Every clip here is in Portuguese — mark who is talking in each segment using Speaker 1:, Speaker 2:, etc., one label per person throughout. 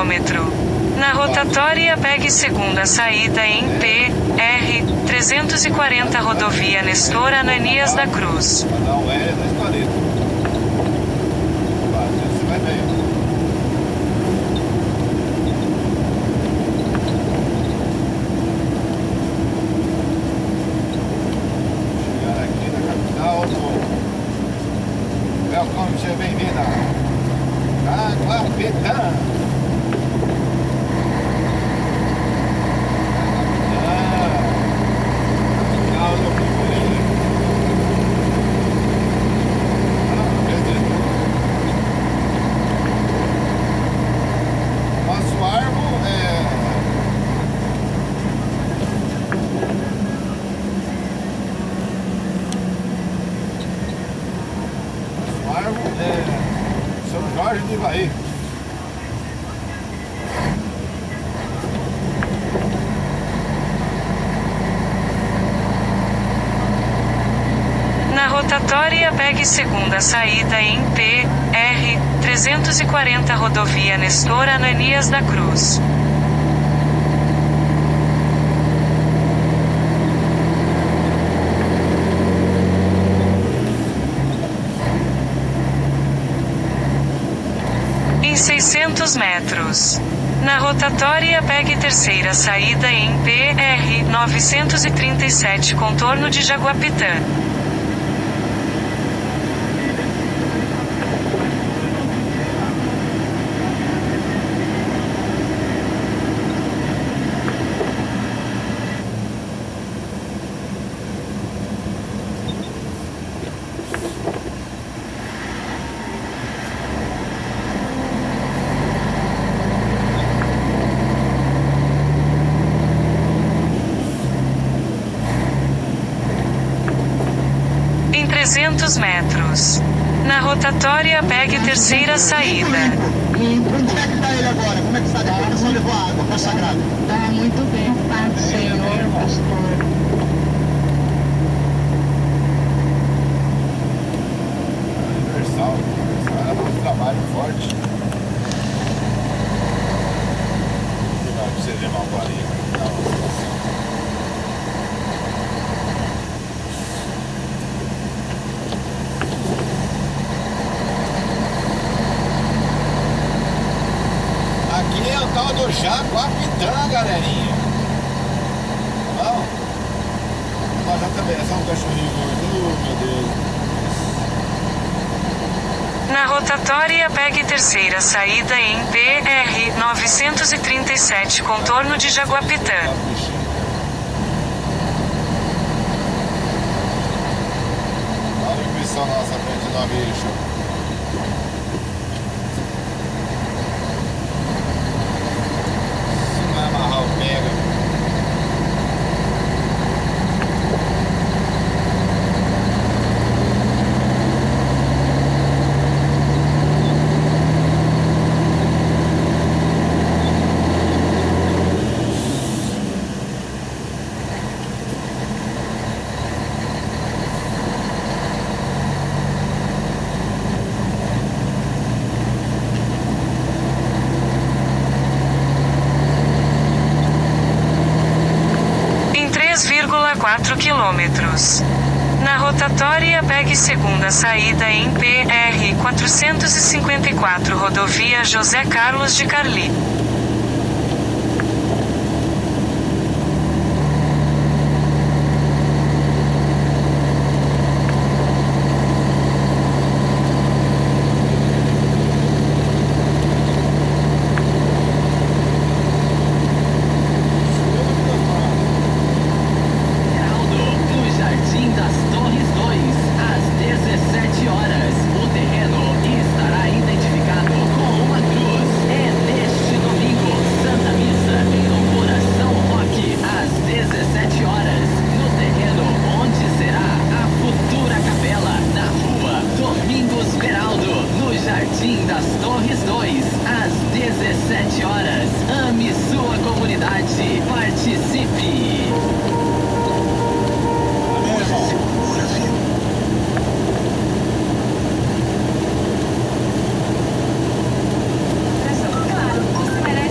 Speaker 1: quilômetro. Na rotatória pegue segunda saída em PR 340 rodovia Nestor Ananias da Cruz.
Speaker 2: Vai dar um L na escaleta. Você vai bem. Chegar aqui na capital, welcome, seja bem-vinda. Jaguapitã. São Jorge do Ivaí.
Speaker 1: Na rotatória pegue segunda saída em PR 340 rodovia Nestor Ananias da Cruz. Em 600 metros. Na rotatória pegue terceira saída em PR 937 contorno de Jaguapitã. Em 300 metros. Na rotatória pegue terceira saída.
Speaker 3: Onde é que tá ele agora? Como é que está? Depois você levou a água, consagrado?
Speaker 4: Tá muito bem, Pai, Senhor, pastor.
Speaker 2: Universal é um trabalho forte. Pra você ver uma bolinha. Aqui é o tal do Jaguapitã, galerinha. Tá bom? Mas já também é só um cachorrinho gordo, meu Deus.
Speaker 1: Na rotatória pegue terceira saída em PR 937 contorno de Jaguapitã.
Speaker 2: Olha a impressão na nossa frente do bicho. Se não amarrar o pega.
Speaker 1: Em 3,4 quilômetros. Na rotatória pegue segunda saída em PR 454 rodovia José Carlos de Carli.
Speaker 5: No Jardim das Torres 2, às 17 horas, o terreno estará identificado com uma cruz. É neste domingo, Santa Missa em louvor a São Roque, às 17 horas, no terreno onde será a futura capela, na rua Domingos Beraldo, no Jardim das Torres 2, às 17 horas. Ame sua comunidade, participe!
Speaker 4: Claro, espera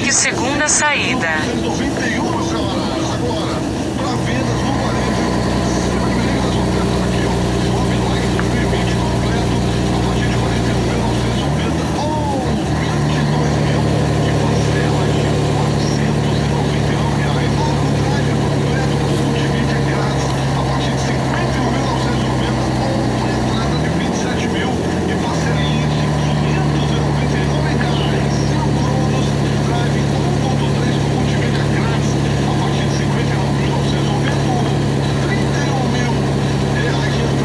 Speaker 1: pegue segunda saída.
Speaker 2: 91, meu camarada. Agora, para vendas no varejo, se liga das ofertas aqui, ó. Mob Like 2020 completo, a partir de 41.990 ou 22.000 de parcela de R$ 499. Ou o Drive completo do Multimídia grátis, a partir de 51.990 ou por entrada de 27.000 e parcelinha de R$ 599. Seu Cronos Drive 1.3 com multimídia grátis, a partir de 59.990 ou R$ 31.000 de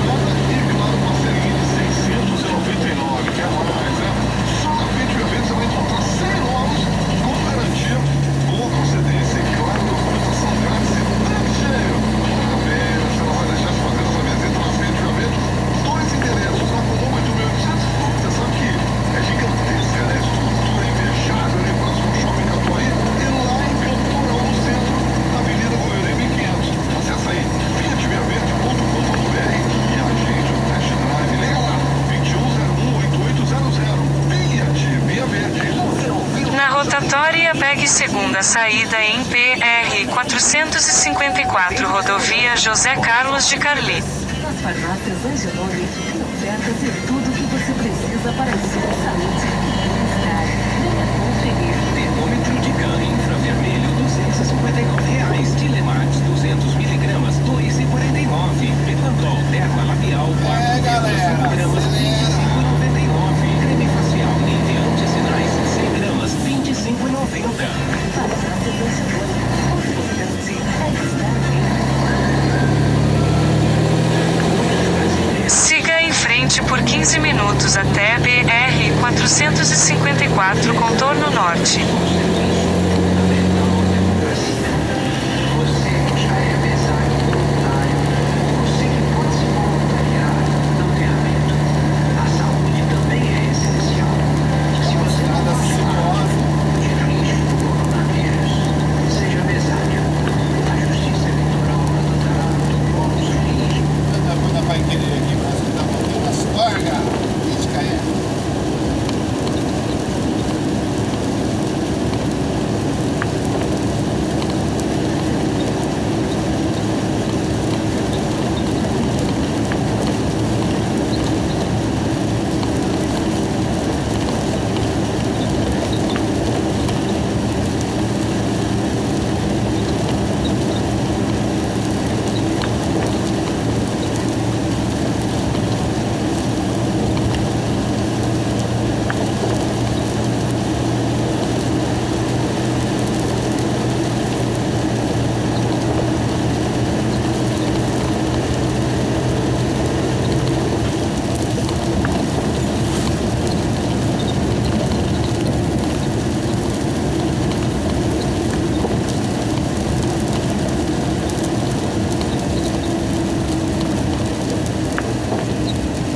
Speaker 2: entrada e, claro, parcelinha de 699. Quer mais, né? Só na Fit Eventos você vai encontrar 100 novos com garantia, boa procedência e, claro, documentação grátis e tanto cheio. Parabéns, você não vai deixar de fazer essa visita na Fit Eventos. 2 endereços, na Comum 8.800. Você sabe que é gigantesca, né? Estrutura invejável ali próximo ao Shopping Catuaí e lá em Campo, no centro, na Avenida Goiânia 1500. Acesse aí fiatviaverde.com.br e agende o test drive. Liga lá, 2101-8800. Fiat Via Verde. Você ouviu?
Speaker 1: Na rotatória, pegue segunda saída em PR 454, rodovia José Carlos de Carli.
Speaker 6: Nas farmácias Angelone tem ofertas e tudo o que você precisa para a sua saúde e bem-estar. Venha conferir.
Speaker 5: Termômetro de GAN infravermelho R$259. Dilemax 200 miligramas R$2,49. Pepantol Derma Labial 400 gramas R$25,99. Creme facial Nivea Anti-Sinais 100 gramas R$25,90.
Speaker 6: Farmácias Angelone. O importante é estar bem.
Speaker 1: Siga em frente por 15 minutos até BR 454, contorno norte.